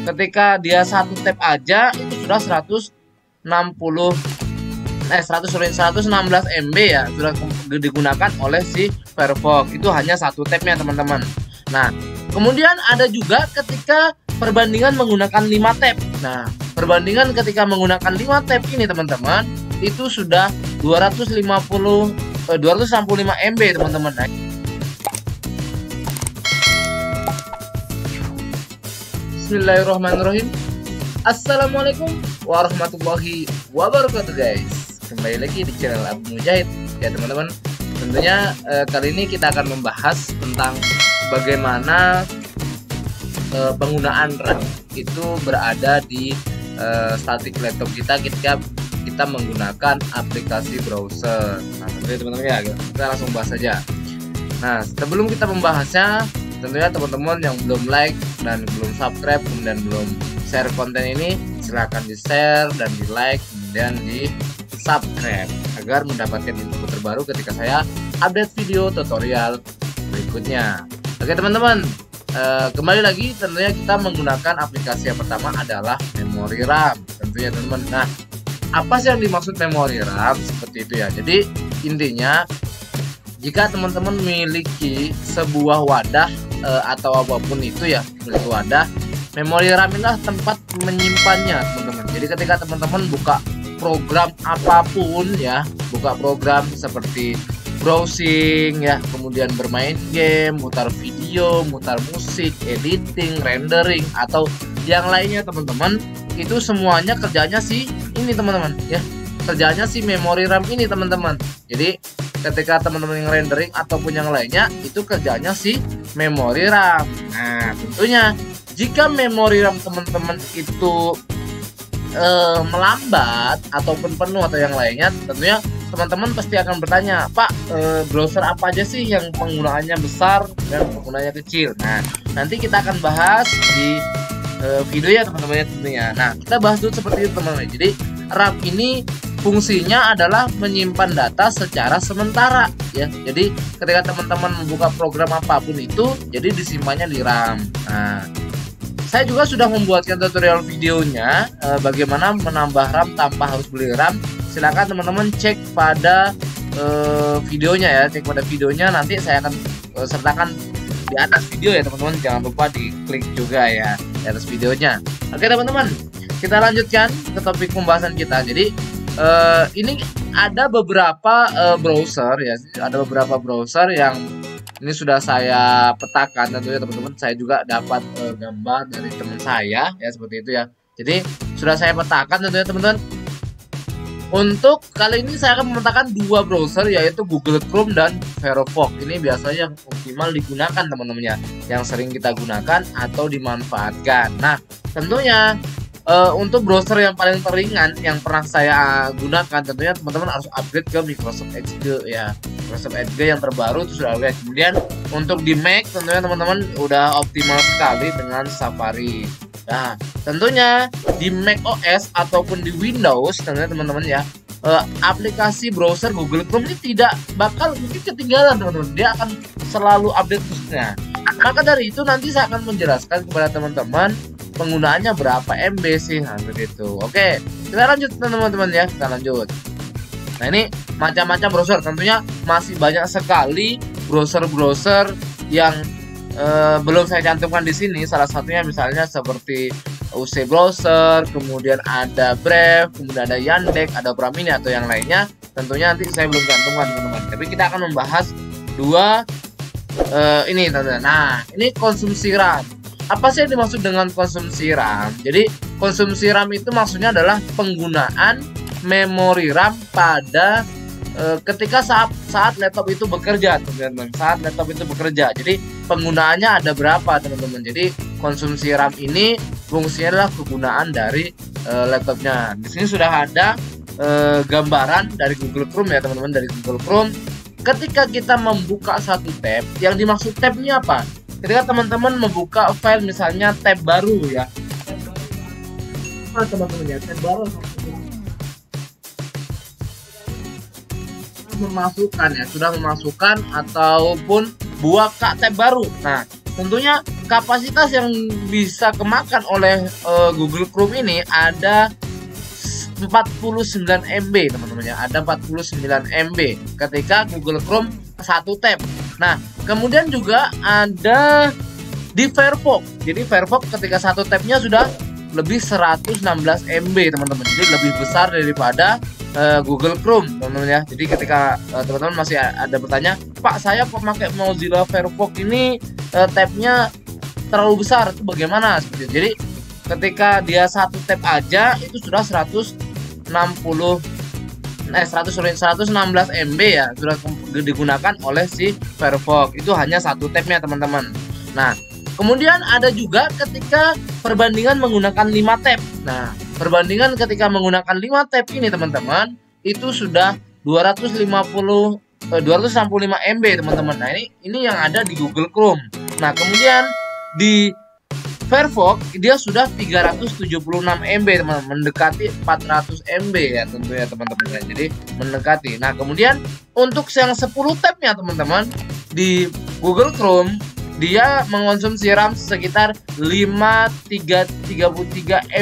ketika dia satu tab aja itu sudah 116 MB ya, sudah digunakan oleh si Firefox. Itu hanya satu tabnya teman-teman. Nah, kemudian ada juga ketika perbandingan menggunakan 5 tab. Nah, perbandingan ketika menggunakan 5 tab ini teman-teman, itu sudah 265 MB teman-teman. Nah, Bismillahirrahmanirrahim. Assalamualaikum warahmatullahi wabarakatuh guys. Kembali lagi di channel Abu Mujahid ya teman-teman. Tentunya kali ini kita akan membahas tentang bagaimana penggunaan RAM itu berada di static laptop kita ketika kita menggunakan aplikasi browser. Nah, tentunya teman-teman ya, kita langsung bahas saja. Nah, sebelum kita membahasnya, tentunya teman-teman yang belum like dan belum subscribe kemudian belum share konten ini, silahkan di share dan di like kemudian di subscribe agar mendapatkan info terbaru ketika saya update video tutorial berikutnya. Oke teman-teman, kembali lagi tentunya kita menggunakan aplikasi yang pertama adalah memori RAM tentunya teman-teman. Nah, apa sih yang dimaksud memori RAM seperti itu ya? Jadi intinya jika teman-teman memiliki sebuah wadah atau apapun itu ya, memiliki wadah, memori RAM inilah tempat menyimpannya teman-teman. Jadi ketika teman-teman buka program apapun ya, buka program seperti browsing ya, kemudian bermain game, mutar video, mutar musik, editing, rendering atau yang lainnya teman-teman, itu semuanya kerjanya sih ini teman-teman ya, kerjanya si memori RAM ini teman-teman. Jadi ketika teman-teman yang rendering ataupun yang lainnya itu kerjanya si memori RAM. Nah, tentunya jika memori RAM teman-teman itu melambat ataupun penuh atau yang lainnya, tentunya teman-teman pasti akan bertanya, Pak, browser apa aja sih yang penggunaannya besar dan penggunaannya kecil? Nah, nanti kita akan bahas di video ya teman-teman tentunya. Nah, kita bahas dulu seperti itu teman-teman. Jadi RAM ini fungsinya adalah menyimpan data secara sementara ya. Jadi ketika teman-teman membuka program apapun itu, jadi disimpannya di RAM. Nah, saya juga sudah membuatkan tutorial videonya bagaimana menambah RAM tanpa harus beli RAM. Silakan teman-teman cek pada videonya ya, cek pada videonya, nanti saya akan sertakan di atas video ya teman-teman. Jangan lupa diklik juga ya di atas videonya. Oke teman-teman, kita lanjutkan ke topik pembahasan kita. Jadi ini ada beberapa browser ya, ada beberapa browser yang ini sudah saya petakan tentunya teman-teman. Saya juga dapat gambar dari teman saya ya seperti itu ya. Jadi sudah saya petakan tentunya teman-teman. Untuk kali ini saya akan memetakan dua browser yaitu Google Chrome dan Firefox. Ini biasanya yang optimal digunakan teman-teman ya, yang sering kita gunakan atau dimanfaatkan. Nah, tentunya untuk browser yang paling teringan yang pernah saya gunakan, tentunya teman-teman harus upgrade ke Microsoft Edge ya. Microsoft Edge yang terbaru itu sudah ada. Kemudian untuk di Mac tentunya teman-teman udah optimal sekali dengan Safari. Nah, tentunya di Mac OS ataupun di Windows tentunya teman-teman ya, aplikasi browser Google Chrome ini tidak bakal mungkin ketinggalan teman-teman. Dia akan selalu update terusnya. Maka dari itu nanti saya akan menjelaskan kepada teman-teman penggunaannya berapa MB sih, nah begitu. Oke, kita lanjut teman-teman ya, kita lanjut. Nah, ini macam-macam browser, tentunya masih banyak sekali browser-browser yang belum saya cantumkan di sini. Salah satunya misalnya seperti UC Browser, kemudian ada Brave, kemudian ada Yandex, ada Opera Mini atau yang lainnya. Tentunya nanti saya belum cantumkan teman-teman. Tapi kita akan membahas dua ini teman-teman. Nah, ini konsumsi RAM. Apa sih yang dimaksud dengan konsumsi RAM? Jadi konsumsi RAM itu maksudnya adalah penggunaan memori RAM pada ketika saat laptop itu bekerja teman-teman. Saat laptop itu bekerja. Jadi penggunaannya ada berapa teman-teman. Jadi konsumsi RAM ini fungsinya adalah kegunaan dari laptopnya. Di sini sudah ada gambaran dari Google Chrome ya teman-teman, dari Google Chrome. Ketika kita membuka satu tab, yang dimaksud tab ini apa? Ketika teman-teman membuka file misalnya tab baru ya, teman-teman ya, tab baru memasukkan ya, sudah memasukkan ataupun buka tab baru. Nah, tentunya kapasitas yang bisa kemakan oleh Google Chrome ini ada 49 MB teman-teman ya, ada 49 MB ketika Google Chrome satu tab. Nah, kemudian juga ada di Firefox. Jadi Firefox ketika satu tabnya sudah lebih 116 MB teman-teman. Jadi lebih besar daripada Google Chrome teman-teman ya. Jadi ketika teman-teman masih ada bertanya, Pak saya pakai Mozilla Firefox ini tabnya terlalu besar, itu bagaimana? Seperti itu. Jadi ketika dia satu tab aja itu sudah 116 MB ya, sudah digunakan oleh si Firefox. Itu hanya satu tabnya teman-teman. Nah, kemudian ada juga ketika perbandingan menggunakan 5 tab. Nah, perbandingan ketika menggunakan 5 tab ini teman-teman itu sudah 265 MB teman-teman. Nah, ini yang ada di Google Chrome. Nah, kemudian di Firefox dia sudah 376 MB teman-teman, mendekati 400 MB ya tentunya teman-teman. Jadi mendekati. Nah, kemudian untuk yang 10 tabnya teman-teman di Google Chrome dia mengonsumsi RAM sekitar 533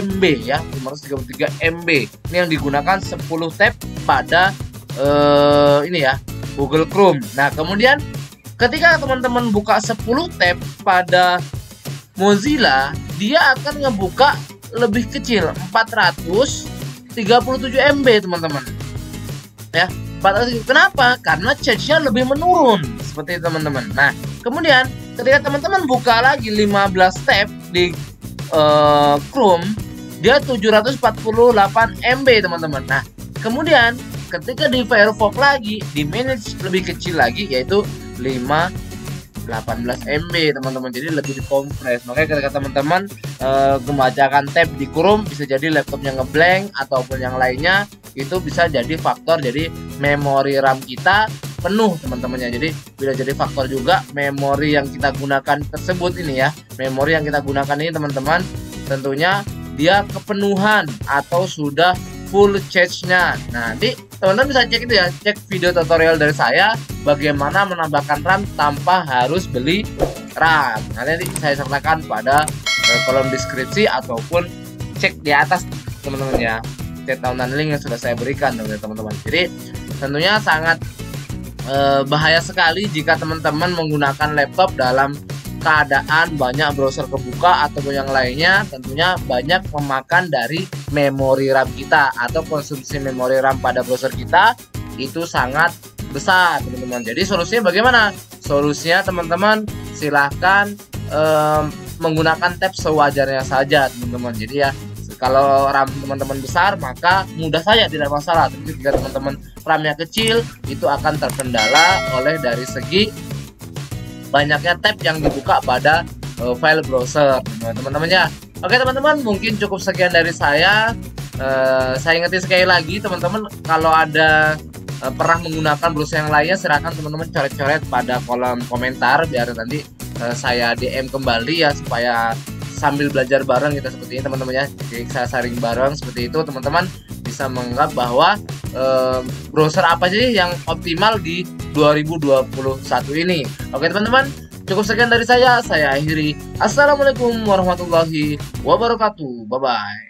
MB ya, 533 MB. Ini yang digunakan 10 tab pada ini ya, Google Chrome. Nah, kemudian ketika teman-teman buka 10 tab pada Mozilla, dia akan ngebuka lebih kecil, 437 MB teman-teman. Ya, 400. Kenapa? Karena cache-nya lebih menurun seperti itu teman-teman. Nah, kemudian ketika teman-teman buka lagi 15 tab di Chrome, dia 748 MB teman-teman. Nah, kemudian ketika di Firefox lagi di manage lebih kecil lagi, yaitu 18 MB teman-teman. Jadi lebih dikompres. Makanya ketika teman-teman membacakan tab di Chrome, bisa jadi laptopnya ngeblank ataupun yang lainnya, itu bisa jadi faktor. Jadi memori RAM kita penuh teman-temannya. Jadi bisa jadi faktor juga memori yang kita gunakan tersebut ini ya. Memori yang kita gunakan ini teman-teman, tentunya dia kepenuhan atau sudah full charge-nya. Nah, nanti teman-teman bisa cek itu ya, cek video tutorial dari saya bagaimana menambahkan RAM tanpa harus beli RAM. Nanti saya sertakan pada kolom deskripsi ataupun cek di atas teman-teman ya, cek download link yang sudah saya berikan teman-teman. Jadi tentunya sangat bahaya sekali jika teman-teman menggunakan laptop dalam keadaan banyak browser kebuka ataupun yang lainnya, tentunya banyak memakan dari memori RAM kita atau konsumsi memori RAM pada browser kita itu sangat besar teman-teman. Jadi solusinya bagaimana? Solusinya teman-teman silahkan menggunakan tab sewajarnya saja teman-teman. Jadi ya, kalau RAM teman-teman besar maka mudah saja, tidak masalah. Tapi jika teman-teman RAM-nya kecil, itu akan terkendala oleh dari segi banyaknya tab yang dibuka pada file browser teman-teman ya. Oke teman-teman, mungkin cukup sekian dari saya. Saya ingetin sekali lagi teman-teman, kalau ada pernah menggunakan browser yang lainnya, silakan teman-teman coret-coret pada kolom komentar biar nanti saya DM kembali ya, supaya sambil belajar bareng kita seperti ini teman-teman ya. Jadi saya sharing bareng seperti itu, teman-teman bisa menganggap bahwa browser apa sih yang optimal di 2021 ini. Oke teman-teman, cukup sekian dari saya akhiri. Assalamualaikum warahmatullahi wabarakatuh. Bye bye.